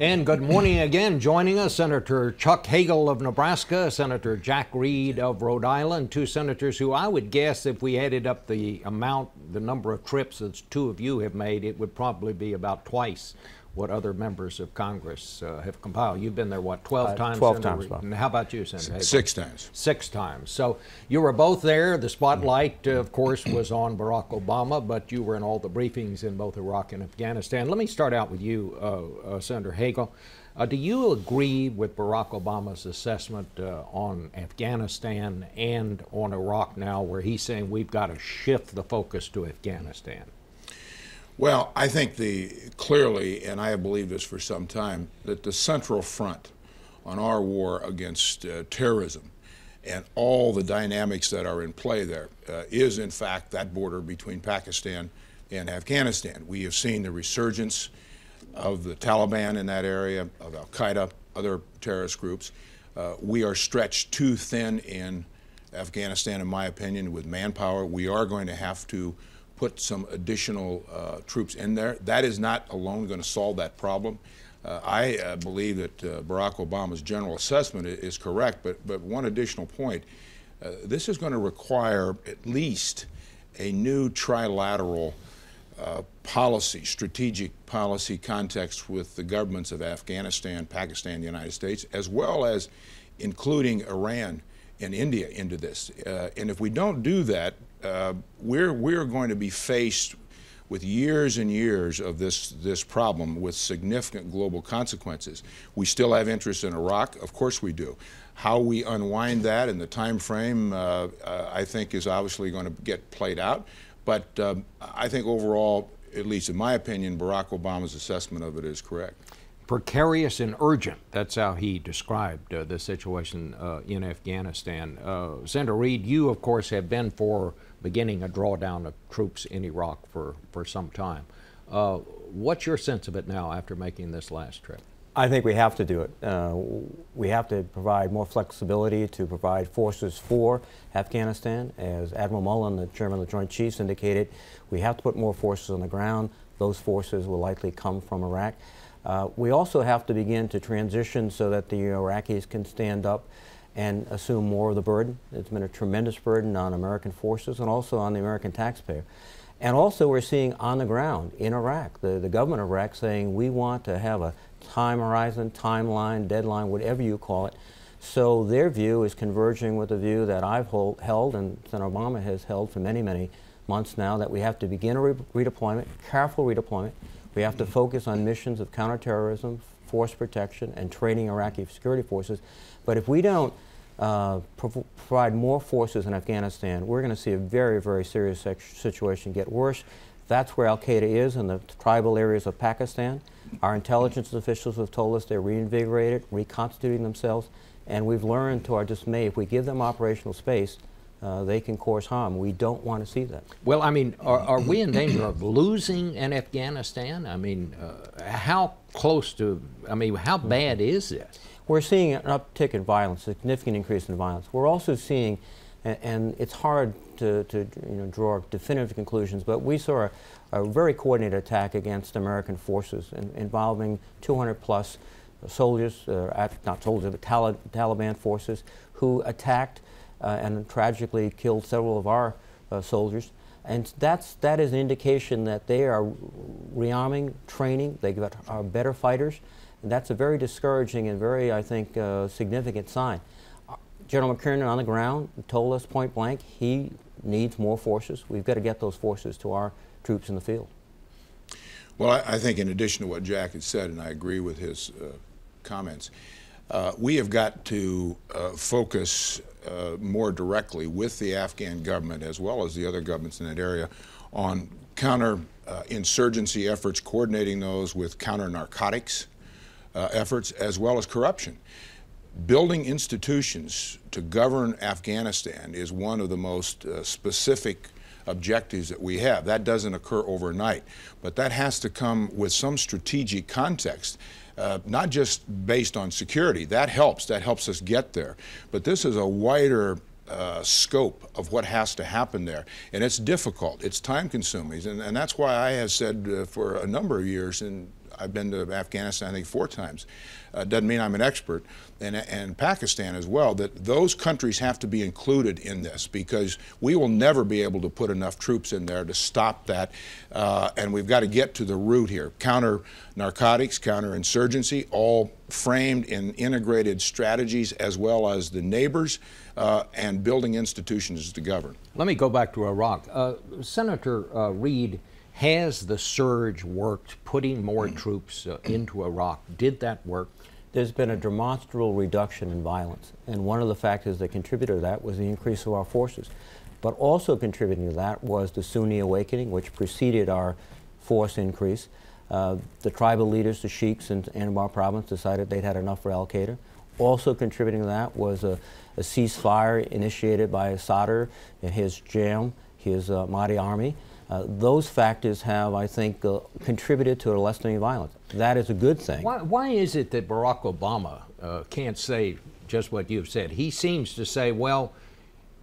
And good morning again. Joining us, Senator Chuck Hagel of Nebraska, Senator Jack Reed of Rhode Island, two senators who I would guess if we added up the number of trips that two of you have made, it would probably be about twice what other members of Congress have compiled. You've been there, what, 12 times? 12 times. And how about you, Senator Hagel? 6 times. 6 times. So you were both there. The spotlight, of course, was on Barack Obama, but you were in all the briefings in both Iraq and Afghanistan. Let me start out with you, Senator Hagel. Do you agree with Barack Obama's assessment on Afghanistan and on Iraq now, where he's saying we've got to shift the focus to Afghanistan? Well, I think clearly, and I have believed this for some time, that the central front on our war against terrorism and all the dynamics that are in play there is, in fact, that border between Pakistan and Afghanistan. We have seen the resurgence of the Taliban in that area, of Al-Qaeda, other terrorist groups. We are stretched too thin in Afghanistan, in my opinion, with manpower. We are going to have to put some additional troops in there. That is not alone going to solve that problem. I believe that Barack Obama's general assessment is correct, but one additional point. This is going to require at least a new trilateral policy, strategic policy context with the governments of Afghanistan, Pakistan, the United States, as well as including Iran and India into this. And if we don't do that, we're going to be faced with years and years of this problem with significant global consequences. We still have interest in Iraq, of course we do. How we unwind that in the time frame, I think, is obviously going to get played out. But I think overall, at least in my opinion, Barack Obama's assessment of it is correct. Precarious and urgent. That's how he described the situation in Afghanistan. Senator Reed, you, of course, have been for beginning a drawdown of troops in Iraq for some time. What's your sense of it now after making this last trip? I think we have to do it. We have to provide more flexibility to provide forces for Afghanistan. As Admiral Mullen, the chairman of the Joint Chiefs, indicated, we have to put more forces on the ground. Those forces will likely come from Iraq. We also have to begin to transition so that the Iraqis can stand up and assume more of the burden. It's been a tremendous burden on American forces and also on the American taxpayer. And also we're seeing on the ground in Iraq, the government of Iraq saying we want to have a time horizon, timeline, deadline, whatever you call it. So their view is converging with the view that I've held and Senator Obama has held for many, many months now, that we have to begin a redeployment, careful redeployment. We have to focus on missions of counterterrorism, force protection, and training Iraqi security forces. But if we don't provide more forces in Afghanistan, we're going to see a very, very serious situation get worse. That's where Al-Qaeda is, in the tribal areas of Pakistan. Our intelligence officials have told us they're reinvigorated, reconstituting themselves, and we've learned to our dismay, if we give them operational space, they can cause harm. We don't want to see that. Well, I mean, are we in danger of losing in Afghanistan? I mean, how close to, I mean, how bad is this? We're seeing an uptick in violence, a significant increase in violence. We're also seeing, and it's hard to draw definitive conclusions, but we saw a very coordinated attack against American forces involving 200+ soldiers, not soldiers, but Taliban forces, who attacked and tragically killed several of our soldiers. And that is an indication that they are rearming, training, they are better fighters. And that's a very discouraging and very, I think, significant sign. General McKernan on the ground told us point blank he needs more forces. We've got to get those forces to our troops in the field. Well, I think in addition to what Jack had said, and I agree with his comments, we have got to focus more directly with the Afghan government, as well as the other governments in that area, on counter-insurgency efforts, coordinating those with counter-narcotics efforts, as well as corruption. Building institutions to govern Afghanistan is one of the most specific objectives that we have. That doesn't occur overnight, but that has to come with some strategic context. Not just based on security. That helps us get there. But this is a wider scope of what has to happen there. And it's difficult, it's time consuming. And that's why I have said for a number of years, and I've been to Afghanistan, I think, 4 times. Doesn't mean I'm an expert, and Pakistan as well, that those countries have to be included in this, because we will never be able to put enough troops in there to stop that, and we've got to get to the root here. Counter narcotics, counterinsurgency, all framed in integrated strategies, as well as the neighbors and building institutions to govern. Let me go back to Iraq. Senator Reid, has the surge worked, putting more troops into Iraq? Did that work? There's been a demonstrable reduction in violence, and one of the factors that contributed to that was the increase of our forces. But also contributing to that was the Sunni awakening, which preceded our force increase. The tribal leaders, the sheiks in Anbar province, decided they'd had enough for al-Qaeda. Also contributing to that was a ceasefire initiated by Sadr and his JAM, his Mahdi army. Those factors have, I think, contributed to a lessening of violence. That is a good thing. Why is it that Barack Obama can't say just what you've said? He seems to say, well,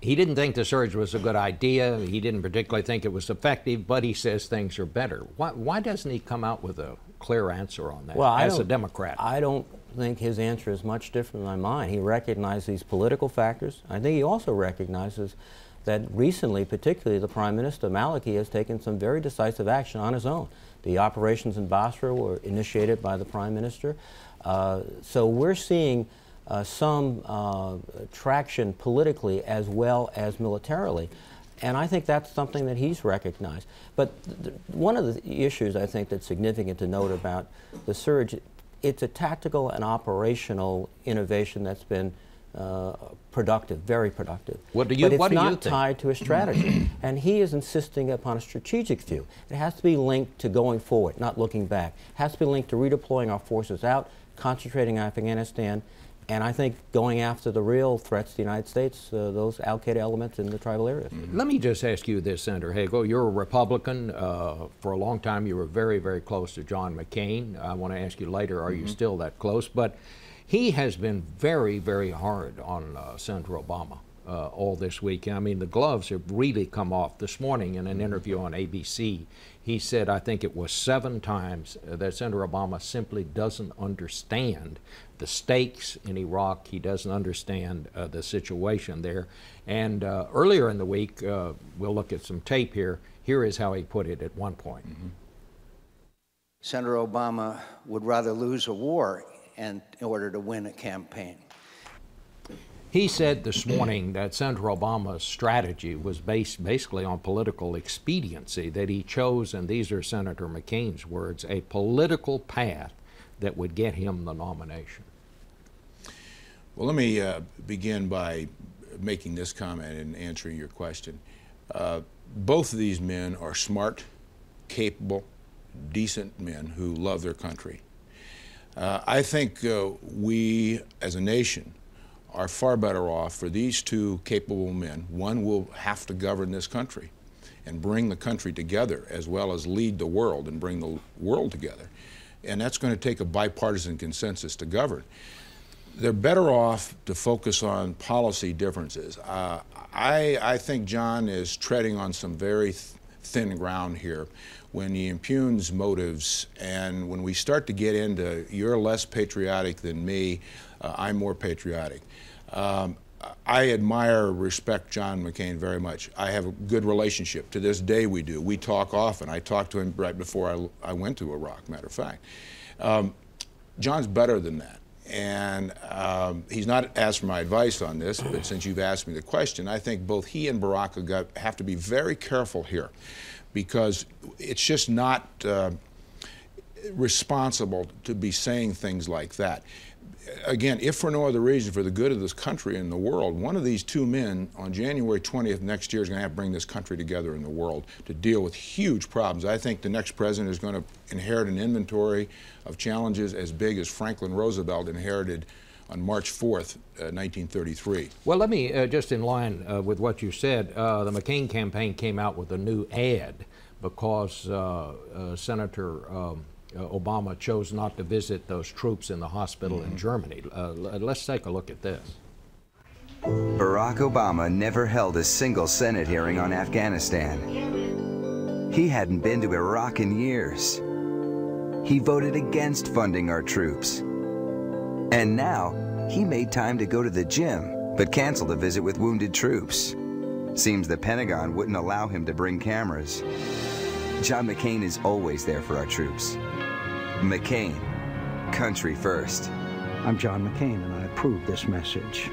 he didn't think the surge was a good idea. He didn't particularly think it was effective, but he says things are better. Why doesn't he come out with a clear answer on that, well, as a Democrat? I don't think his answer is much different than mine. He recognizes these political factors. I think he also recognizes that recently, particularly the Prime Minister, Maliki, has taken some very decisive action on his own. The operations in Basra were initiated by the Prime Minister. So we're seeing some traction politically as well as militarily. And I think that's something that he's recognized. But one of the issues I think that's significant to note about the surge, it's a tactical and operational innovation that's been productive, very productive. What do you think? But it's not tied to a strategy. And he is insisting upon a strategic view. It has to be linked to going forward, not looking back. It has to be linked to redeploying our forces out, concentrating on Afghanistan, and I think going after the real threats to the United States, those al-Qaeda elements in the tribal areas. Let me just ask you this, Senator Hagel. You're a Republican. For a long time, you were very, very close to John McCain. I want to ask you later, are you still that close? But he has been very, very hard on Senator Obama all this week. I mean, the gloves have really come off. This morning in an interview on ABC, he said, I think it was 7 times, that Senator Obama simply doesn't understand the stakes in Iraq. He doesn't understand the situation there. And earlier in the week, we'll look at some tape here. Here is how he put it at one point. Senator Obama would rather lose a war in order to win a campaign. He said this morning that Senator Obama's strategy was based basically on political expediency, that he chose, and these are Senator McCain's words, a political path that would get him the nomination. Well, let me begin by making this comment and answering your question. Both of these men are smart, capable, decent men who love their country. I think we, as a nation, are far better off for these 2 capable men. One will have to govern this country and bring the country together, as well as lead the world and bring the world together. And that's going to take a bipartisan consensus to govern. They're better off to focus on policy differences. I think John is treading on some very thin ground here when he impugns motives, and when we start to get into you're less patriotic than me, I'm more patriotic. I admire, respect John McCain very much. I have a good relationship. To this day we do. We talk often. I talked to him right before I went to Iraq, matter of fact. John's better than that. And he's not asked for my advice on this, but since you've asked me the question, I think both he and Barack have to be very careful here, because it's just not responsible to be saying things like that. Again, if for no other reason, for the good of this country and the world, one of these 2 men on January 20th next year is going to have to bring this country together in the world to deal with huge problems. I think the next president is going to inherit an inventory of challenges as big as Franklin Roosevelt inherited on March 4th, 1933. Well, let me, just in line with what you said, the McCain campaign came out with a new ad because Senator Obama chose not to visit those troops in the hospital in Germany. Let's take a look at this. Barack Obama never held a single Senate hearing on Afghanistan. He hadn't been to Iraq in years. he voted against funding our troops. And now, he made time to go to the gym, but canceled a visit with wounded troops. Seems the Pentagon wouldn't allow him to bring cameras. John McCain is always there for our troops. McCain, country first. I'm John McCain, and I approve this message.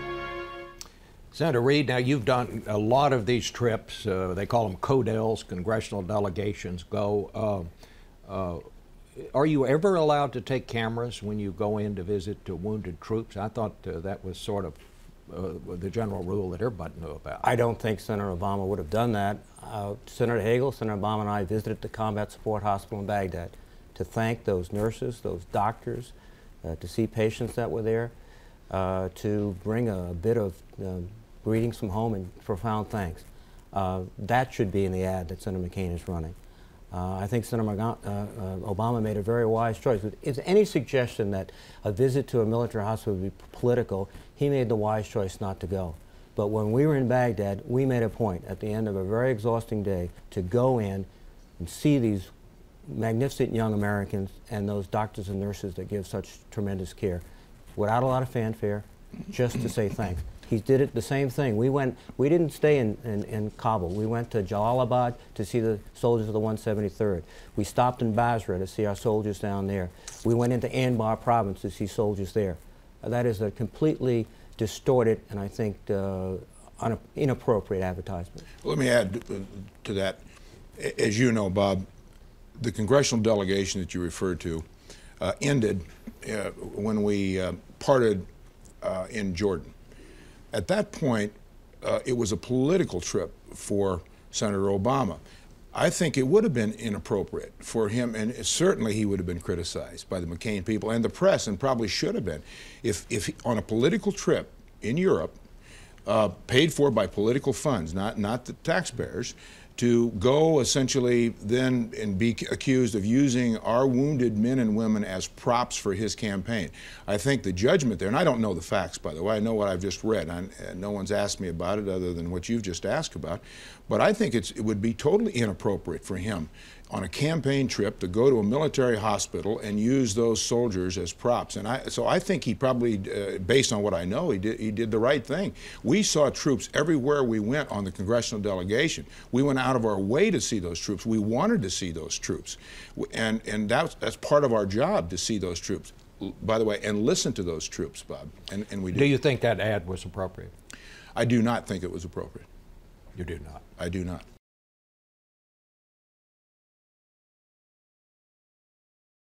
Senator Reid, now you've done a lot of these trips. They call them CODELs, congressional delegations go. Are you ever allowed to take cameras when you go in to visit wounded troops? I thought that was sort of the general rule that everybody knew about. I don't think Senator Obama would have done that. Senator Hagel, Senator Obama, and I visited the Combat Support Hospital in Baghdad to thank those nurses, those doctors, to see patients that were there, to bring a bit of greetings from home and profound thanks. That should be in the ad that Senator McCain is running. I think Senator Obama made a very wise choice. If any suggestion that a visit to a military hospital would be political, he made the wise choice not to go. But when we were in Baghdad, we made a point at the end of a very exhausting day to go in and see these magnificent young Americans and those doctors and nurses that give such tremendous care without a lot of fanfare, just to say thanks. He did it the same thing. We didn't stay in Kabul. We went to Jalalabad to see the soldiers of the 173rd. We stopped in Basra to see our soldiers down there. We went into Anbar province to see soldiers there. That is a completely distorted and I think inappropriate advertisement. Let me add to that. As you know, Bob, the congressional delegation that you referred to ended when we parted in Jordan. At that point, it was a political trip for Senator Obama. I think it would have been inappropriate for him, and certainly he would have been criticized by the McCain people and the press, and probably should have been, if on a political trip in Europe, paid for by political funds, not the taxpayers, to go essentially then and be accused of using our wounded men and women as props for his campaign. I think the judgment there, and I don't know the facts, by the way, I know what I've just read. No one's asked me about it other than what you've just asked about, but I think it would be totally inappropriate for him on a campaign trip to go to a military hospital and use those soldiers as props. And so I think he probably, based on what I know, he did the right thing. We saw troops everywhere we went on the congressional delegation. We went out of our way to see those troops. We wanted to see those troops. And that's part of our job, to see those troops, by the way, and listen to those troops, Bob. And we did. Do you think that ad was appropriate? I do not think it was appropriate. You do not? I do not.